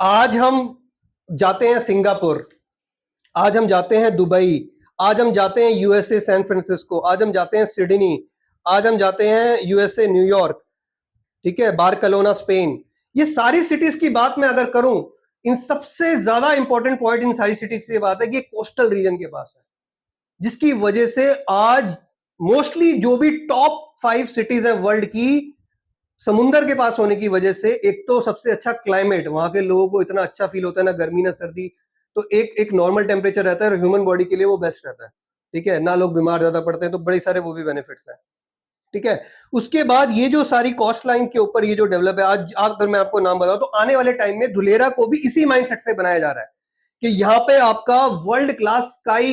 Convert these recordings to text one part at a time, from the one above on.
आज हम जाते हैं सिंगापुर, आज हम जाते हैं दुबई, आज हम जाते हैं यूएसए सैन फ्रांसिस्को, आज हम जाते हैं सिडनी, आज हम जाते हैं यूएसए न्यूयॉर्क, ठीक है, बार्सिलोना स्पेन। ये सारी सिटीज की बात मैं अगर करूं, इन सबसे ज्यादा इंपॉर्टेंट पॉइंट इन सारी सिटीज की बात है कि कोस्टल रीजन के पास है, जिसकी वजह से आज मोस्टली जो भी टॉप 5 सिटीज है वर्ल्ड की, समुंदर के पास होने की वजह से एक तो सबसे अच्छा क्लाइमेट, वहां के लोगों को इतना अच्छा फील होता है, ना गर्मी ना सर्दी, तो एक नॉर्मल टेम्परेचर रहता है और ह्यूमन बॉडी के लिए वो बेस्ट रहता है, ठीक है, ना लोग बीमार ज्यादा पड़ते हैं, तो बड़े सारे वो भी बेनिफिट्स है, ठीक है। उसके बाद ये जो सारी कॉस्ट लाइन के ऊपर ये जो डेवलप है, आज अगर मैं आपको नाम बताऊं तो आने वाले टाइम में धुलेरा को भी इसी माइंडसेट से बनाया जा रहा है कि यहाँ पे आपका वर्ल्ड क्लास स्काई,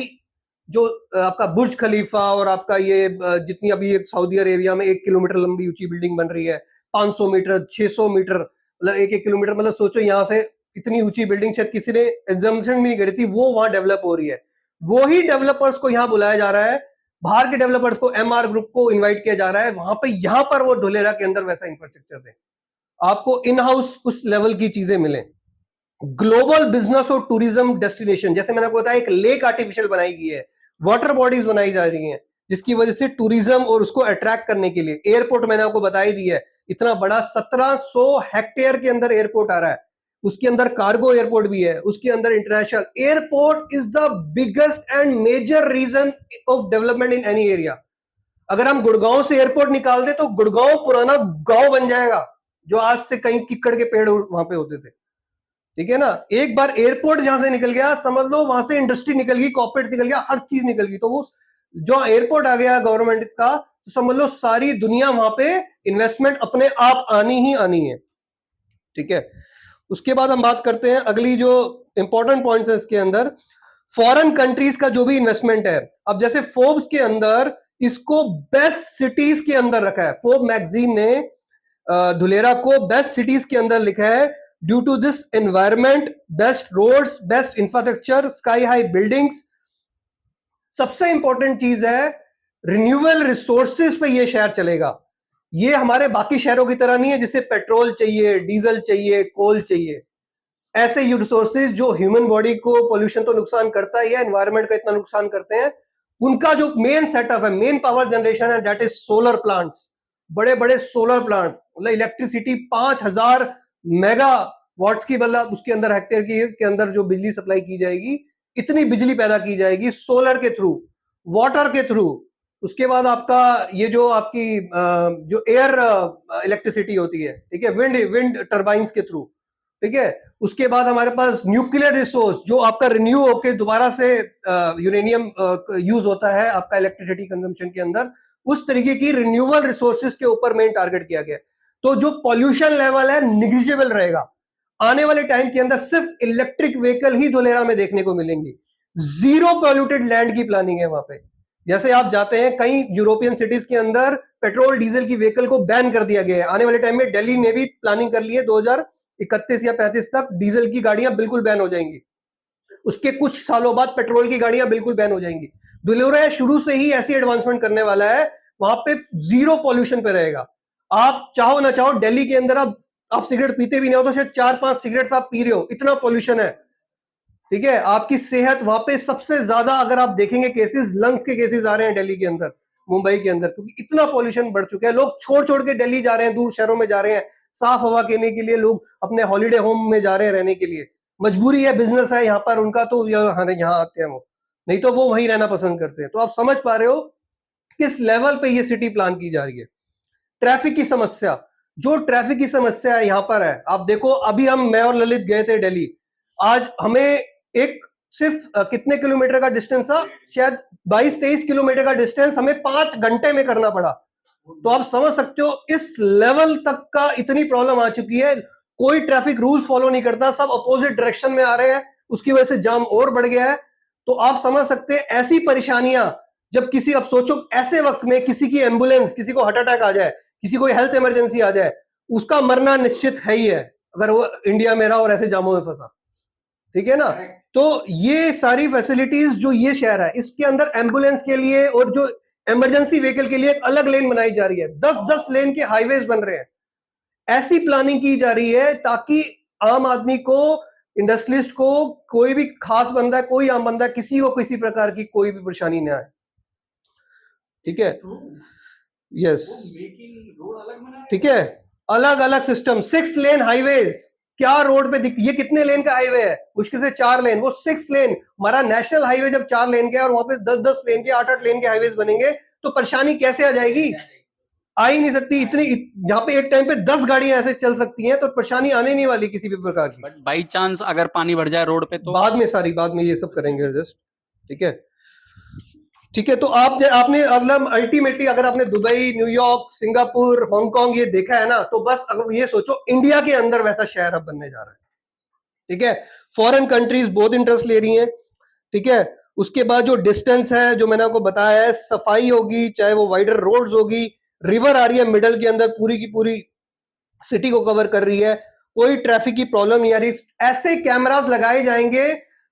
जो आपका बुर्ज खलीफा और आपका ये जितनी अभी सऊदी अरेबिया में 1 किलोमीटर लंबी ऊंची बिल्डिंग बन रही है, 500 मीटर 600 मीटर, मतलब 1-1 किलोमीटर, मतलब सोचो यहाँ से इतनी ऊंची बिल्डिंग शायद किसी ने एग्जाम्पशन भी नहीं करी थी, वो वहां डेवलप हो रही है। वो ही डेवलपर्स को यहाँ बुलाया जा रहा है, बाहर के डेवलपर्स को, एमआर ग्रुप को इन्वाइट किया जा रहा है वहां पे, यहाँ पर वो धुलेरा के अंदर वैसा इंफ्रास्ट्रक्चर दे, आपको इन हाउस उस लेवल की चीजें मिले। ग्लोबल बिजनेस और टूरिज्म डेस्टिनेशन, जैसे मैंने आपको बताया, एक लेक आर्टिफिशियल बनाई गई है, वाटर बॉडीज बनाई जा रही हैं, जिसकी वजह से टूरिज्म और उसको अट्रैक्ट करने के लिए एयरपोर्ट मैंने आपको बता ही दिया है, इतना बड़ा 1700 हेक्टेयर के अंदर एयरपोर्ट आ रहा है, उसके अंदर कार्गो एयरपोर्ट भी है, उसके अंदर international airport is the biggest and major reason of development in any area. अगर हम गुड़गांव से एयरपोर्ट निकाल दे तो गुड़गांव पुराना गांव बन जाएगा, जो आज से कहीं किक्कड़ के पेड़ वहां पे होते थे, ठीक है ना। एक बार एयरपोर्ट जहां से निकल गया, समझ लो वहां से इंडस्ट्री निकल गई, कॉर्पोरेट निकल गया, हर चीज निकल गई, तो वो जो एयरपोर्ट आ गया गवर्नमेंट का, तो समझ लो सारी दुनिया वहां पे इन्वेस्टमेंट अपने आप आनी ही आनी है, ठीक है। उसके बाद हम बात करते हैं अगली जो इंपॉर्टेंट पॉइंट्स है इसके अंदर, फॉरेन कंट्रीज का जो भी इन्वेस्टमेंट है। अब जैसे फोर्ब्स के अंदर इसको बेस्ट सिटीज के अंदर रखा है, फोर्ब मैगजीन ने धुलेरा को बेस्ट सिटीज के अंदर लिखा है, due to this environment, best roads, best infrastructure, sky high buildings. सबसे इंपॉर्टेंट चीज है, रिन्यूएबल रिसोर्सेज पे ये शहर चलेगा। ये हमारे बाकी शहरों की तरह नहीं है जिसे पेट्रोल चाहिए, डीजल चाहिए, कोल चाहिए। ऐसे रिसोर्सेज जो ह्यूमन बॉडी को पोल्यूशन तो नुकसान करता ही है, एनवायरमेंट का इतना नुकसान करते हैं, उनका जो मेन सेटअप है, मेन पावर जनरेशन है, दैट इज सोलर प्लांट्स। बड़े बड़े सोलर प्लांट्स, मतलब इलेक्ट्रिसिटी 5000 मेगा वॉट्स की, मतलब उसके अंदर हेक्टेयर की के अंदर जो बिजली सप्लाई की जाएगी, इतनी बिजली पैदा की जाएगी सोलर के थ्रू, वाटर के थ्रू। उसके बाद आपका ये जो आपकी जो एयर इलेक्ट्रिसिटी होती है, ठीक है, विंड टर्बाइंस के थ्रू, ठीक है। उसके बाद हमारे पास न्यूक्लियर रिसोर्स, जो आपका रिन्यू होकर दोबारा से यूरेनियम यूज होता है आपका इलेक्ट्रिसिटी कंजम्पशन के अंदर, उस तरीके की रिन्यूएबल रिसोर्सेज के ऊपर मेन टारगेट किया गया। तो जो पॉल्यूशन लेवल है निग्लिजिबल रहेगा। आने वाले टाइम के अंदर सिर्फ इलेक्ट्रिक व्हीकल ही धुलेरा में देखने को मिलेंगी। जीरो पॉल्यूटेड लैंड की प्लानिंग है वहां पे। जैसे आप जाते हैं कई यूरोपियन सिटीज के अंदर, पेट्रोल डीजल की व्हीकल को बैन कर दिया गया है। आने वाले टाइम में दिल्ली ने भी प्लानिंग कर ली है, 2031 या 35 तक डीजल की गाड़ियां बिल्कुल बैन हो जाएंगी। उसके कुछ सालों बाद पेट्रोल की गाड़ियां बिल्कुल बैन हो जाएंगी। धुलेरा शुरू से ही ऐसी एडवांसमेंट करने वाला है, वहां पे जीरो पॉल्यूशन पे रहेगा। आप चाहो ना चाहो, दिल्ली के अंदर आप सिगरेट पीते भी नहीं हो तो शायद 4-5 सिगरेट आप पी रहे हो, इतना पॉल्यूशन है, ठीक है। आपकी सेहत वहां पे सबसे ज्यादा, अगर आप देखेंगे केसेस, लंग्स के केसेस आ रहे हैं दिल्ली के अंदर, मुंबई के अंदर, क्योंकि इतना पॉल्यूशन बढ़ चुका है। लोग छोड़ छोड़ के दिल्ली जा रहे हैं, दूर शहरों में जा रहे हैं, साफ हवा लेने के लिए लोग अपने हॉलीडे होम में जा रहे हैं रहने के लिए। मजबूरी है, बिजनेस है यहाँ पर उनका, तो यहाँ आते हैं वो, नहीं तो वो वहीं रहना पसंद करते हैं। तो आप समझ पा रहे हो किस लेवल पे ये सिटी प्लान की जा रही है। ट्रैफिक की समस्या, जो ट्रैफिक की समस्या है यहाँ पर है, आप देखो अभी मैं और ललित गए थे दिल्ली, आज हमें एक सिर्फ कितने किलोमीटर का डिस्टेंस था, शायद 22-23 किलोमीटर का डिस्टेंस हमें 5 घंटे में करना पड़ा। तो आप समझ सकते हो इस लेवल तक का इतनी प्रॉब्लम आ चुकी है। कोई ट्रैफिक रूल्स फॉलो नहीं करता, सब अपोजिट डायरेक्शन में आ रहे हैं, उसकी वजह से जाम और बढ़ गया है। तो आप समझ सकते हैं ऐसी परेशानियां, जब किसी, अब सोचो ऐसे वक्त में किसी की एम्बुलेंस, किसी को हार्ट अटैक आ जाए, किसी को हेल्थ इमरजेंसी आ जाए, उसका मरना निश्चित है ही है अगर वो इंडिया में रहा और ऐसे जामों में फंसा, ठीक है ना। तो ये सारी फैसिलिटीज जो ये शहर है, इसके अंदर एम्बुलेंस के लिए और जो इमरजेंसी व्हीकल के लिए एक अलग लेन बनाई जा रही है, 10-10 लेन के हाईवेज बन रहे हैं। ऐसी प्लानिंग की जा रही है ताकि आम आदमी को, इंडस्ट्रियलिस्ट को, कोई भी खास बंदा, कोई आम बंदा, किसी को किसी प्रकार की कोई भी परेशानी ना आए। ठीक है, यस, ठीक है, अलग अलग सिस्टम, 6 लेन हाईवेज, क्या रोड पे ये कितने लेन का हाईवे है? मुश्किल से 4 लेन, वो 6 लेन। हमारा नेशनल हाईवे जब 4 लेन के और वहां पे 10-10 लेन के, 8-8 लेन के हाईवेज बनेंगे तो परेशानी कैसे आ जाएगी? आ ही नहीं सकती। इतनी जहां पे एक टाइम पे 10 गाड़ियां ऐसे चल सकती हैं तो परेशानी आने नहीं वाली किसी भी प्रकार की। बट बाई चांस अगर पानी भर जाए रोड पे तो बाद में ये सब करेंगे एडजस्ट। ठीक है, ठीक है। तो आपने अगला अल्टीमेटली अगर आपने दुबई, न्यूयॉर्क, सिंगापुर, हांगकांग ये देखा है ना, तो बस अगर ये सोचो इंडिया के अंदर वैसा शहर अब बनने जा रहा है। ठीक है, फॉरेन कंट्रीज बहुत इंटरेस्ट ले रही हैं। ठीक है, उसके बाद जो डिस्टेंस है, जो मैंने आपको बताया है, सफाई होगी, चाहे वो वाइडर रोड्स होगी, रिवर आ रही है मिडल के अंदर, पूरी की पूरी सिटी को कवर कर रही है, कोई ट्रैफिक की प्रॉब्लम नहीं आ रही। ऐसे कैमरास लगाए जाएंगे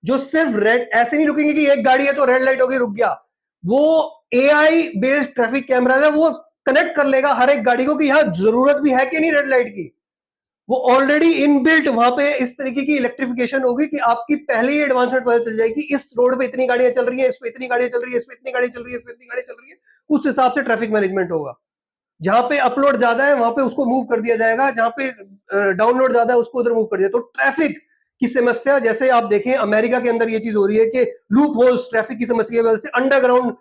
जो सिर्फ रेड, ऐसे नहीं रुकेंगे कि एक गाड़ी है तो रेड लाइट होगी रुक गया, वो एआई बेस्ड ट्रैफिक कैमरा है, वो कनेक्ट कर लेगा हर एक गाड़ी को कि यहां जरूरत भी है कि नहीं रेड लाइट की। वो ऑलरेडी इनबिल्ट वहां पे इस तरीके की इलेक्ट्रिफिकेशन होगी कि आपकी पहले ही एडवांसमेंट पता चल जाएगी, इस रोड पे इतनी गाड़ियां चल रही है, इस पे इतनी गाड़ियां चल रही है, इस पे इतनी गाड़ी चल रही है, इस पे इतनी गाड़ी चल रही है, उस हिसाब से ट्रैफिक मैनेजमेंट होगा। जहां पे अपलोड ज्यादा है वहां पे उसको मूव कर दिया जाएगा, जहां पे डाउनलोड ज्यादा है उसको उधर मूव कर दिया। तो ट्रैफिक की समस्या, जैसे आप देखें अमेरिका के अंदर ये चीज हो रही है कि लूप होल्स, ट्रैफिक की समस्या की वजह से अंडरग्राउंड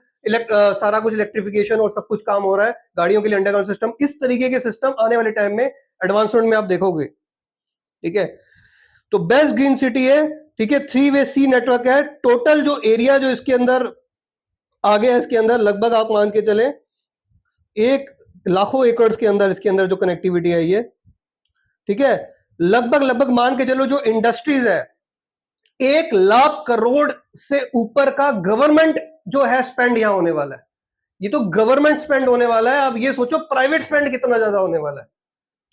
सारा कुछ इलेक्ट्रिफिकेशन और सब कुछ काम हो रहा है गाड़ियों के लिए, अंडरग्राउंड सिस्टम। इस तरीके के सिस्टम आने वाले टाइम में एडवांसमेंट में आप देखोगे। ठीक है, तो बेस्ट ग्रीन सिटी है। ठीक है, 3 वे सी नेटवर्क है। टोटल जो एरिया जो इसके अंदर आ गया है, इसके अंदर लगभग आप मान के चले 1 लाखों एकड़ के अंदर इसके अंदर जो कनेक्टिविटी है ये। ठीक है, लगभग मान के चलो जो इंडस्ट्रीज है 1 लाख करोड़ से ऊपर का गवर्नमेंट जो है स्पेंड यहां होने वाला है। ये तो गवर्नमेंट स्पेंड होने वाला है, अब ये सोचो प्राइवेट स्पेंड कितना ज्यादा होने वाला है।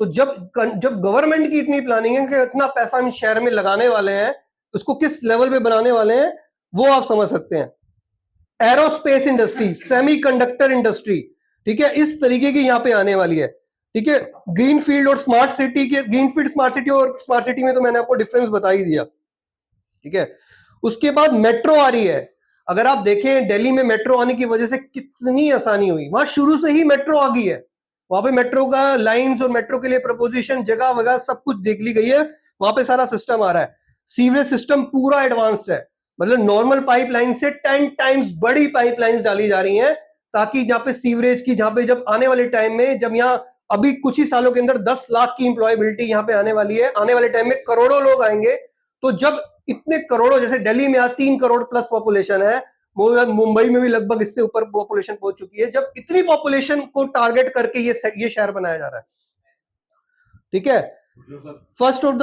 तो जब गवर्नमेंट की इतनी प्लानिंग है कि इतना पैसा हम शहर में लगाने वाले हैं, उसको किस लेवल पे बनाने वाले हैं वो आप समझ सकते हैं। एरोस्पेस इंडस्ट्री, सेमीकंडक्टर इंडस्ट्री, ठीक है, इस तरीके की यहां पे आने वाली है। ठीक है, ग्रीनफील्ड और स्मार्ट सिटी के, ग्रीनफील्ड स्मार्ट सिटी और स्मार्ट सिटी में तो मैंने आपको डिफरेंस बता ही दिया। ठीक है, उसके बाद मेट्रो आ रही है। अगर आप देखें दिल्ली में मेट्रो आने की वजह से कितनी आसानी हुई, वहां शुरू से ही मेट्रो आ गई है, वहां पे मेट्रो का लाइंस और मेट्रो के लिए प्रपोजिशन जगह वगैरह सब कुछ देख ली गई है, वहां पे सारा सिस्टम आ रहा है। सीवरेज सिस्टम पूरा एडवांस्ड है, मतलब नॉर्मल पाइपलाइन से 10 टाइम्स बड़ी पाइपलाइंस डाली जा रही हैं, ताकि जहां पे सीवरेज की, जहां पे जब आने वाले टाइम में, जब यहाँ अभी कुछ ही सालों के अंदर 10 लाख की इंप्लॉयबिलिटी यहाँ पे आने वाली है, आने वाले टाइम में करोड़ों लोग आएंगे, तो जब इतने करोड़ों, जैसे दिल्ली में आज 3 करोड़ प्लस पॉपुलेशन है, मुंबई में भी लगभग इससे ऊपर पॉपुलेशन पहुंच चुकी है, जब इतनी पॉपुलेशन को टारगेट करके ये शहर बनाया जा रहा है। ठीक है, फर्स्ट ऑफ द